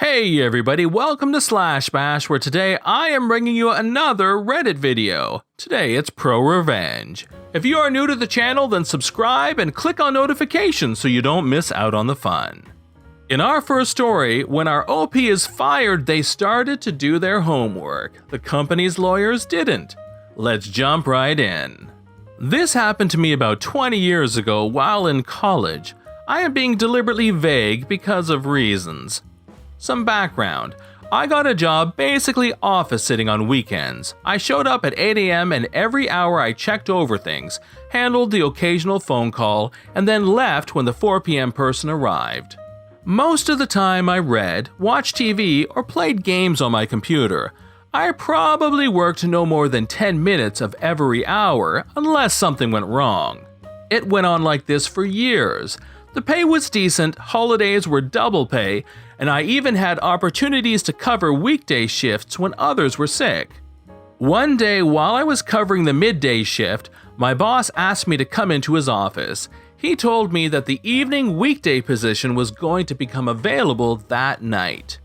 Hey everybody, welcome to Slash Bash, where today I am bringing you another Reddit video. Today it's proRevenge. If you are new to the channel, then subscribe and click on notifications so you don't miss out on the fun. In our first story, when our OP is fired, they started to do their homework. The company's lawyers didn't. Let's jump right in. This happened to me about 20 years ago while in college. I am being deliberately vague because of reasons. Some background. I got a job basically office sitting on weekends. I showed up at 8 a.m. and every hour I checked over things, handled the occasional phone call, and then left when the 4 p.m. person arrived. Most of the time I read, watched TV, or played games on my computer. I probably worked no more than 10 minutes of every hour unless something went wrong. It went on like this for years. The pay was decent, holidays were double pay, and I even had opportunities to cover weekday shifts when others were sick. One day while I was covering the midday shift, my boss asked me to come into his office. He told me that the evening weekday position was going to become available that night.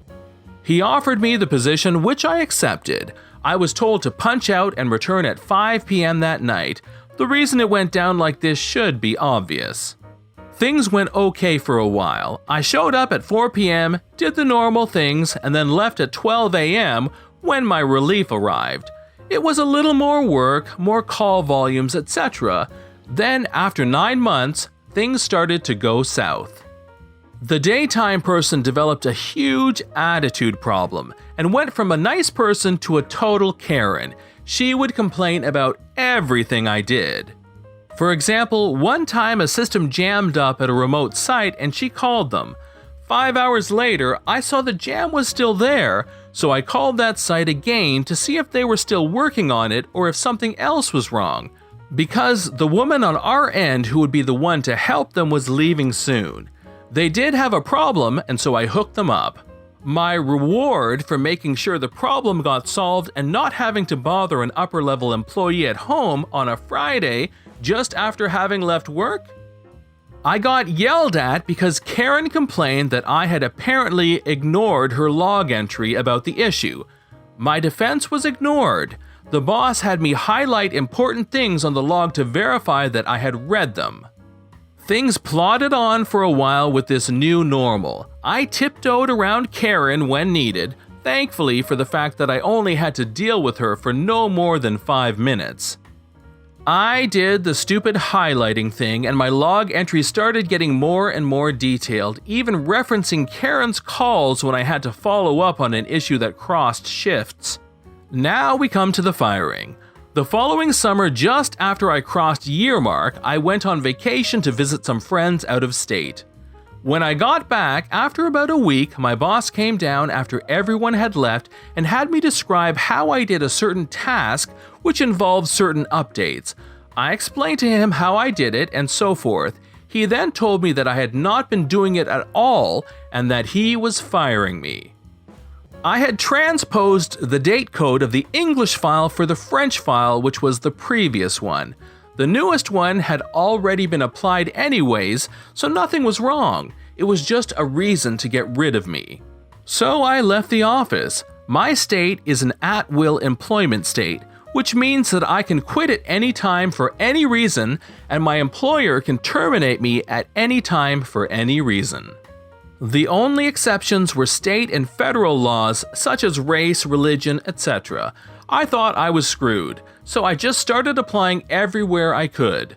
He offered me the position, which I accepted. I was told to punch out and return at 5 p.m. that night. The reason it went down like this should be obvious. Things went okay for a while. I showed up at 4 p.m., did the normal things, and then left at 12 a.m. when my relief arrived. It was a little more work, more call volumes, etc. Then, after 9 months, things started to go south. The daytime person developed a huge attitude problem and went from a nice person to a total Karen. She would complain about everything I did. For example, one time a system jammed up at a remote site and she called them. 5 hours later, I saw the jam was still there, so I called that site again to see if they were still working on it or if something else was wrong. Because the woman on our end who would be the one to help them was leaving soon. They did have a problem, and so I hooked them up. My reward for making sure the problem got solved and not having to bother an upper-level employee at home on a Friday just after having left work? I got yelled at because Karen complained that I had apparently ignored her log entry about the issue. My defense was ignored. The boss had me highlight important things on the log to verify that I had read them. Things plodded on for a while with this new normal. I tiptoed around Karen when needed, thankfully for the fact that I only had to deal with her for no more than 5 minutes. I did the stupid highlighting thing and my log entry started getting more and more detailed, even referencing Karen's calls when I had to follow up on an issue that crossed shifts. Now we come to the firing. The following summer, just after I crossed year mark, I went on vacation to visit some friends out of state. When I got back, after about a week, my boss came down after everyone had left and had me describe how I did a certain task which involved certain updates. I explained to him how I did it and so forth. He then told me that I had not been doing it at all and that he was firing me. I had transposed the date code of the English file for the French file, which was the previous one. The newest one had already been applied anyways, so nothing was wrong. It was just a reason to get rid of me. So I left the office. My state is an at-will employment state, which means that I can quit at any time for any reason, and my employer can terminate me at any time for any reason. The only exceptions were state and federal laws such as race, religion, etc. I thought I was screwed, so I just started applying everywhere I could.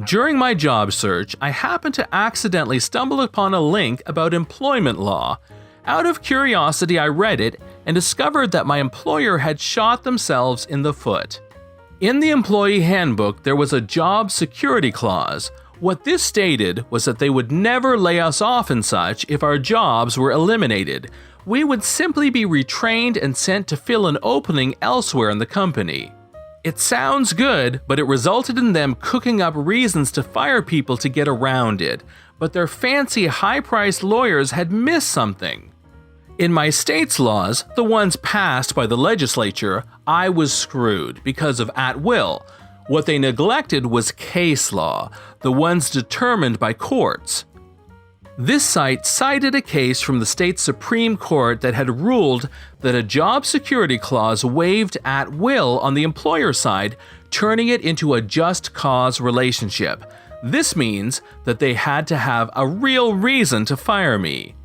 During my job search, I happened to accidentally stumble upon a link about employment law. Out of curiosity, I read it and discovered that my employer had shot themselves in the foot. In the employee handbook, there was a job security clause. What this stated was that they would never lay us off and such if our jobs were eliminated. We would simply be retrained and sent to fill an opening elsewhere in the company. It sounds good, but it resulted in them cooking up reasons to fire people to get around it. But their fancy high-priced lawyers had missed something. In my state's laws, the ones passed by the legislature, I was screwed because of at-will. What they neglected was case law, the ones determined by courts. This site cited a case from the state Supreme Court that had ruled that a job security clause waived at will on the employer side, turning it into a just cause relationship. This means that they had to have a real reason to fire me.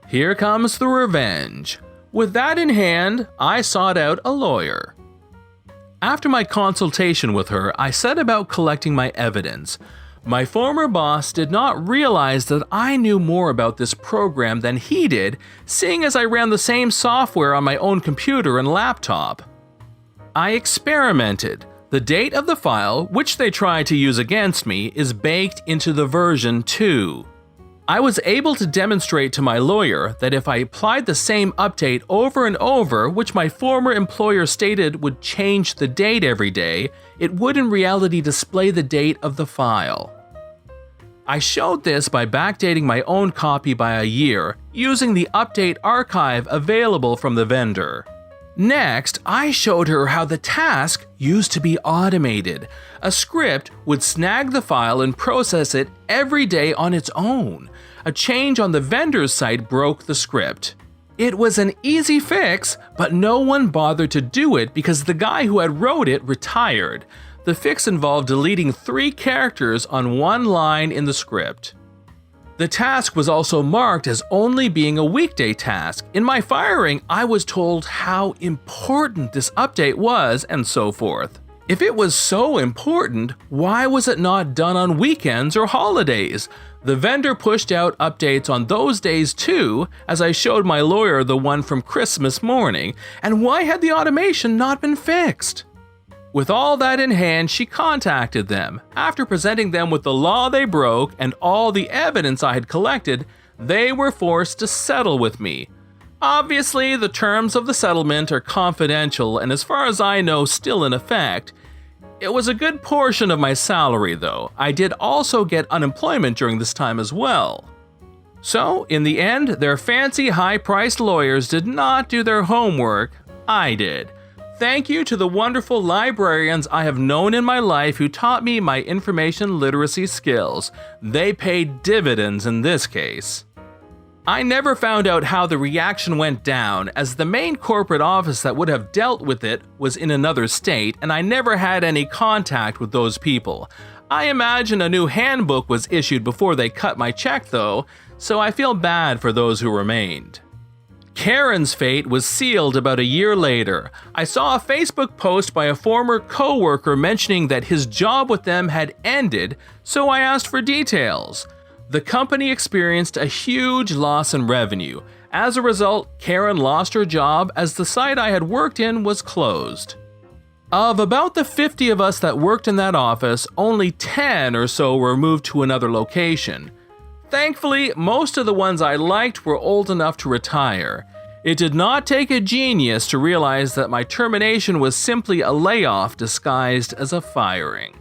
Here comes the revenge. With that in hand, I sought out a lawyer. After my consultation with her, I set about collecting my evidence. My former boss did not realize that I knew more about this program than he did, seeing as I ran the same software on my own computer and laptop. I experimented. The date of the file, which they tried to use against me, is baked into the version 2. I was able to demonstrate to my lawyer that if I applied the same update over and over, which my former employer stated would change the date every day, it would in reality display the date of the file. I showed this by backdating my own copy by a year, using the update archive available from the vendor. Next, I showed her how the task used to be automated. A script would snag the file and process it every day on its own. A change on the vendor's site broke the script. It was an easy fix, but no one bothered to do it because the guy who had wrote it retired. The fix involved deleting 3 characters on one line in the script. The task was also marked as only being a weekday task. In my firing, I was told how important this update was and so forth. If it was so important, why was it not done on weekends or holidays? The vendor pushed out updates on those days too, as I showed my lawyer the one from Christmas morning, and why had the automation not been fixed? With all that in hand, she contacted them. After presenting them with the law they broke and all the evidence I had collected, they were forced to settle with me. Obviously, the terms of the settlement are confidential and as far as I know still in effect. It was a good portion of my salary though. I did also get unemployment during this time as well. So, in the end, their fancy high-priced lawyers did not do their homework. I did. Thank you to the wonderful librarians I have known in my life who taught me my information literacy skills. They paid dividends in this case. I never found out how the reaction went down, as the main corporate office that would have dealt with it was in another state, and I never had any contact with those people. I imagine a new handbook was issued before they cut my check though, so I feel bad for those who remained. Karen's fate was sealed about a year later. I saw a Facebook post by a former co-worker mentioning that his job with them had ended, so I asked for details. The company experienced a huge loss in revenue. As a result, Karen lost her job as the site I had worked in was closed. Of about the 50 of us that worked in that office, only 10 or so were moved to another location. Thankfully, most of the ones I liked were old enough to retire. It did not take a genius to realize that my termination was simply a layoff disguised as a firing.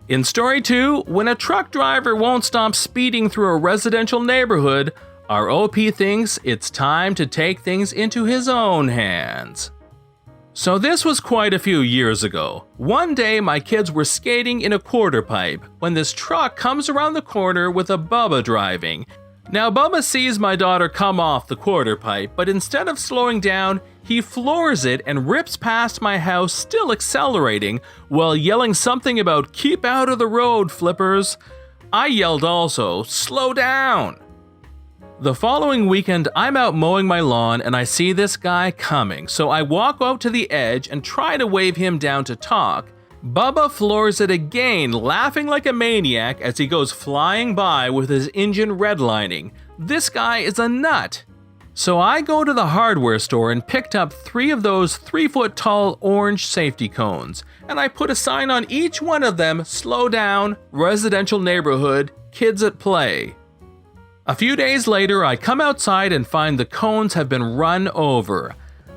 In story 2, when a truck driver won't stop speeding through a residential neighborhood, our OP thinks it's time to take things into his own hands. So this was quite a few years ago. One day my kids were skating in a quarter pipe when this truck comes around the corner with a Bubba driving. Now Bubba sees my daughter come off the quarter pipe, but instead of slowing down, he floors it and rips past my house, still accelerating, while yelling something about "keep out of the road, flippers." I yelled also, "slow down." The following weekend, I'm out mowing my lawn and I see this guy coming, so I walk out to the edge and try to wave him down to talk. Bubba floors it again, laughing like a maniac as he goes flying by with his engine redlining. This guy is a nut. So I go to the hardware store and picked up 3 of those 3-foot-tall orange safety cones, and I put a sign on each one of them, "Slow down, residential neighborhood, kids at play." A few days later, I come outside and find the cones have been run over.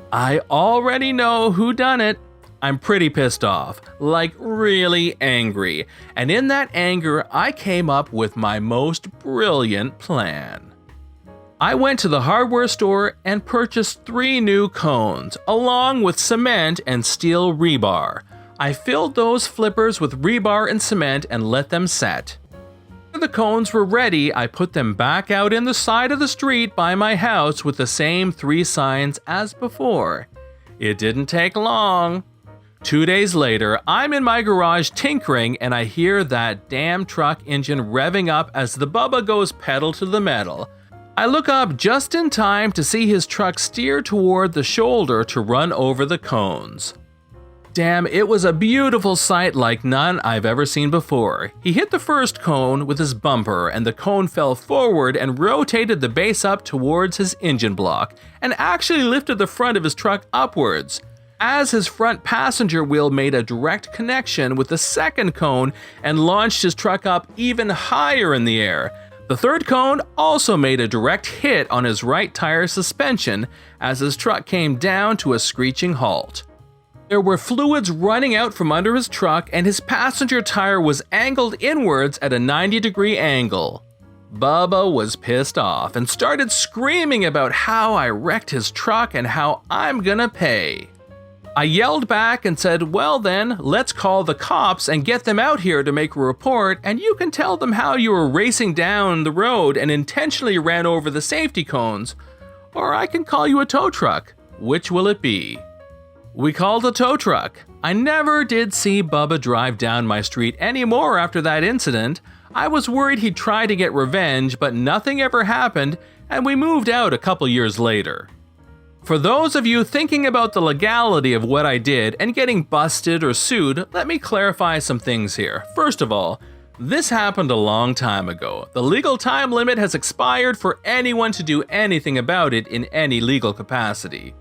I already know who done it. I'm pretty pissed off, like really angry, and in that anger, I came up with my most brilliant plan. I went to the hardware store and purchased 3 new cones, along with cement and steel rebar. I filled those flippers with rebar and cement and let them set. The cones were ready. I put them back out in the side of the street by my house with the same 3 signs as before. It didn't take long. 2 days later, I'm in my garage tinkering and I hear that damn truck engine revving up as the Bubba goes pedal to the metal. I look up just in time to see his truck steer toward the shoulder to run over the cones. Damn, it was a beautiful sight like none I've ever seen before. He hit the first cone with his bumper and the cone fell forward and rotated the base up towards his engine block and actually lifted the front of his truck upwards. As his front passenger wheel made a direct connection with the second cone and launched his truck up even higher in the air. The third cone also made a direct hit on his right tire suspension as his truck came down to a screeching halt. There were fluids running out from under his truck and his passenger tire was angled inwards at a 90-degree angle. Bubba was pissed off and started screaming about how I wrecked his truck and how I'm gonna pay. I yelled back and said, well then, let's call the cops and get them out here to make a report and you can tell them how you were racing down the road and intentionally ran over the safety cones. Or I can call you a tow truck. Which will it be? We called a tow truck. I never did see Bubba drive down my street anymore after that incident. I was worried he'd try to get revenge, but nothing ever happened, and we moved out a couple years later. For those of you thinking about the legality of what I did and getting busted or sued, let me clarify some things here. First of all, this happened a long time ago. The legal time limit has expired for anyone to do anything about it in any legal capacity.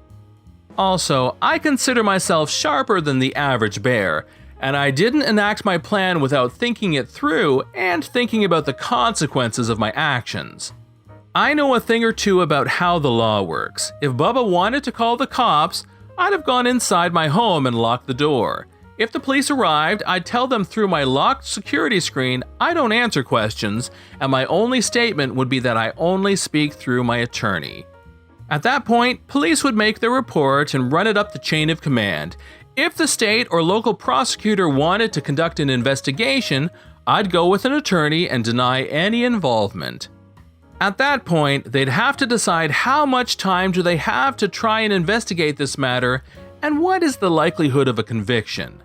Also, I consider myself sharper than the average bear, and I didn't enact my plan without thinking it through and thinking about the consequences of my actions. I know a thing or two about how the law works. If Bubba wanted to call the cops, I'd have gone inside my home and locked the door. If the police arrived, I'd tell them through my locked security screen I don't answer questions, and my only statement would be that I only speak through my attorney. At that point, police would make their report and run it up the chain of command. If the state or local prosecutor wanted to conduct an investigation, I'd go with an attorney and deny any involvement. At that point, they'd have to decide how much time do they have to try and investigate this matter and what is the likelihood of a conviction.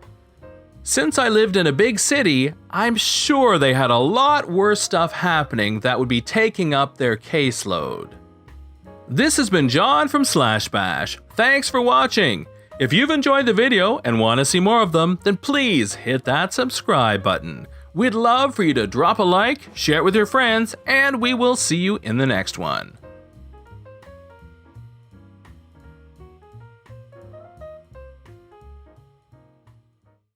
Since I lived in a big city, I'm sure they had a lot worse stuff happening that would be taking up their caseload. This has been John from Slash Bash. Thanks for watching. If you've enjoyed the video and want to see more of them, then please hit that subscribe button. We'd love for you to drop a like, share it with your friends, and we will see you in the next one.